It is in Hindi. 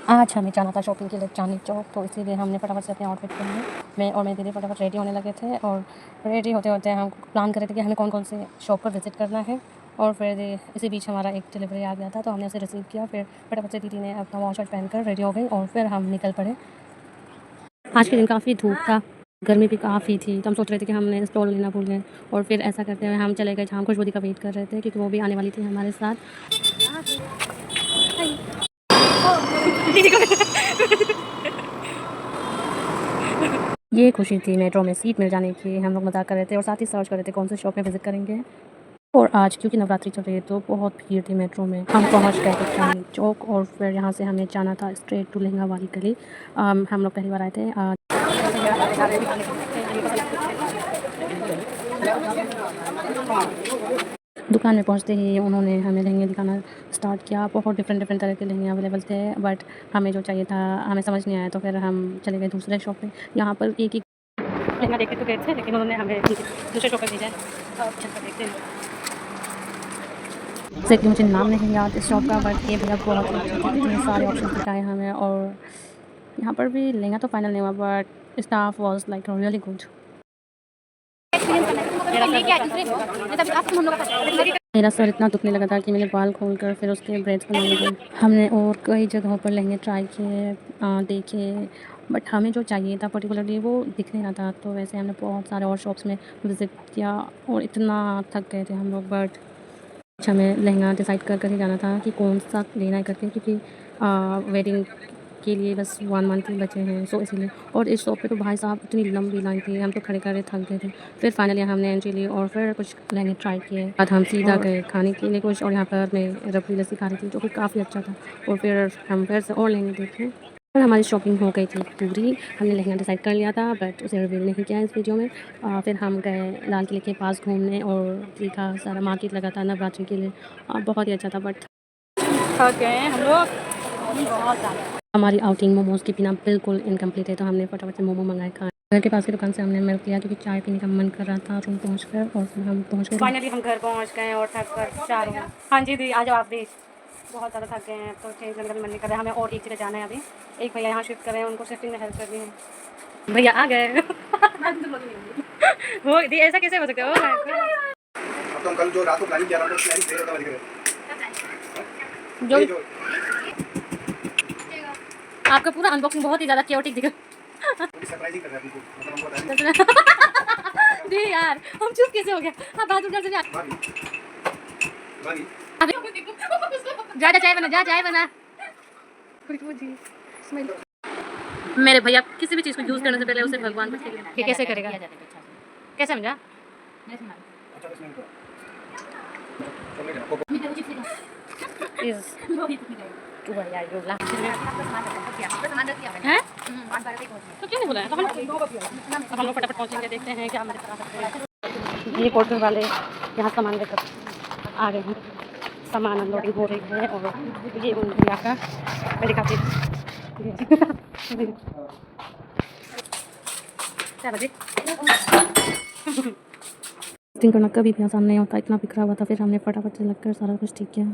आज हमें जाना था शॉपिंग के लिए चांदनी चौक, तो इसीलिए हमने फटाफट से अपने आउटफिट पहने। मैं और मेरे दीदी फटाफट रेडी होने लगे थे, और रेडी होते होते हम प्लान कर रहे थे कि हमें कौन कौन से शॉप पर विज़िट करना है। और फिर इसी बीच हमारा एक डिलीवरी आ गया था, तो हमने उसे रिसीव किया। फिर फटाफट से दीदी ने अपना वॉच शर्ट पहनकर रेडी हो गई, और फिर हम निकल पड़े। आज के दिन काफ़ी धूप था, गर्मी भी काफ़ी थी, तो हम सोच रहे थे कि हमने स्टॉल लेना भूल गए। और फिर ऐसा करते हुए हम चले गए जहाँ खुशबू का वेट कर रहे थे, क्योंकि वो भी आने वाली थी हमारे साथ। ये खुशी थी मेट्रो में सीट मिल जाने की। हम लोग मज़ाक कर रहे थे और साथ ही सर्च कर रहे थे कौन से शॉप में विज़िट करेंगे। और आज क्योंकि नवरात्रि चल रही है, तो बहुत भीड़ थी मेट्रो में। हम पहुंच गए थे चांदनी चौक, और फिर यहाँ से हमें जाना था स्ट्रेट टू लहंगा वाली गली। हम लोग पहली बार आए थे। दुकान में पहुंचते ही उन्होंने हमें लहंगे दिखाना स्टार्ट किया। बहुत डिफरेंट तरह के लहंगे अवेलेबल थे, बट हमें जो चाहिए था हमें समझ नहीं आया, तो फिर हम चले गए दूसरे शॉप में। यहाँ पर एक ही लहंगा देखते तो गए थे, लेकिन उन्होंने हमें दूसरे शॉप पर भेजा है। अब चलकर देखते हैं। जैसे मुझे नाम नहीं याद इस शॉप का, बट ये भैया बहुत अच्छे थे, इतने सारे ऑप्शन दिखाए हमें। और यहाँ पर भी लहंगा तो फाइनल नहीं हुआ, but staff was like really good. मेरा सर इतना दुखने लगा था कि मैंने बाल खोलकर फिर उसके ब्रेड्स बनाने थे। हमने और कई जगहों पर लहंगे ट्राई किए, देखे, बट हमें जो चाहिए था पर्टिकुलरली वो दिख नहीं रहा था। तो वैसे हमने बहुत सारे और शॉप्स में विज़िट किया, और इतना थक गए थे हम लोग। बट हमें लहंगा डिसाइड कर ही जाना था कि कौन सा लेना है करके, क्योंकि वेडिंग के लिए बस 1 मंथ ही बचे हैं, सो इसीलिए। और इस शॉप पे तो भाई साहब इतनी लंबी लाइन थी, हम तो खड़े खड़े थक गए थे। फिर फाइनली हमने एंट्री ली और फिर कुछ लहंगे ट्राई किए। बाद हम सीधा गए खाने के लिए कुछ, और यहाँ पर मैं रबड़ी लस्सी खा रही थी, जो कि काफ़ी अच्छा था। और फिर हम फिर से और लहंगे देखे, और हमारी शॉपिंग हो गई थी पूरी। हमने लहंगा डिसाइड कर लिया था, बट उसे रिवील नहीं किया इस वीडियो में। फिर हम गए लाल किले के पास घूमने, और देखा सारा मार्केट लगा था नवरात्रि के लिए। बहुत ही अच्छा था, बट थक गए हम लोग बहुत ज़्यादा। हमारी आउटिंग मोमोज़ के बिना बिल्कुल इनकम्प्लीट है, तो हमने फटाफट से मोमो मंगाए खाए। घर के पास की दुकान से हमने मिल्क लिया, क्योंकि चाय पीने का मन कर रहा था रूम पहुंचकर। और फिर हम पहुंच गए, फाइनली हम घर पहुंच गए और थक कर चारों। हाँ जी दी, आ जाओ आप भी। बहुत ज़्यादा थक गए हैं, तो चेंज करने का भी मन नहीं कर रहा है। हमें और एक जगह जाना है अभी। एक भैया यहाँ शिफ्ट कर रहे हैं, उनको शिफ्टिंग में हेल्प करनी है। भैया आ गए। वो दी, ऐसा कैसे हो सकता है? अब तो हम कल जो रात को प्लानिंग किया था, तो प्लानिंग सही होता है। जो आपका पूरा अनबॉक्सिंग बहुत ही ज़्यादा क्योटिक दिखा। सरप्राइजिंग कर रहा है आपको, मतलब हमको दी यार, हम चुप कैसे हो गया? हाँ, बहादुर घर से जा। भाभी जा चाय बना, जा चाय बना। मेरे भैया किसी भी चीज़ को यूज़ करने से पहले उसे भगवान को कैसे करेगा, कैसे समझा? हैं? तो क्यों नहीं बोला है? तो हम लोग फटाफट पहुँचेंगे, देखते हैं क्या हमारे तरह सकते हैं। ये पोर्टल वाले यहाँ सामान लेकर आ गए हैं। सामान अनलोडिंग हो रही है, और ये उन भैया का मैं दिखाती हूँ। क्या बजे दिन करना कभी भी आसान नहीं होता, इतना बिखरा हुआ था। फिर हमने फटाफट से लगकर सारा कुछ ठीक किया।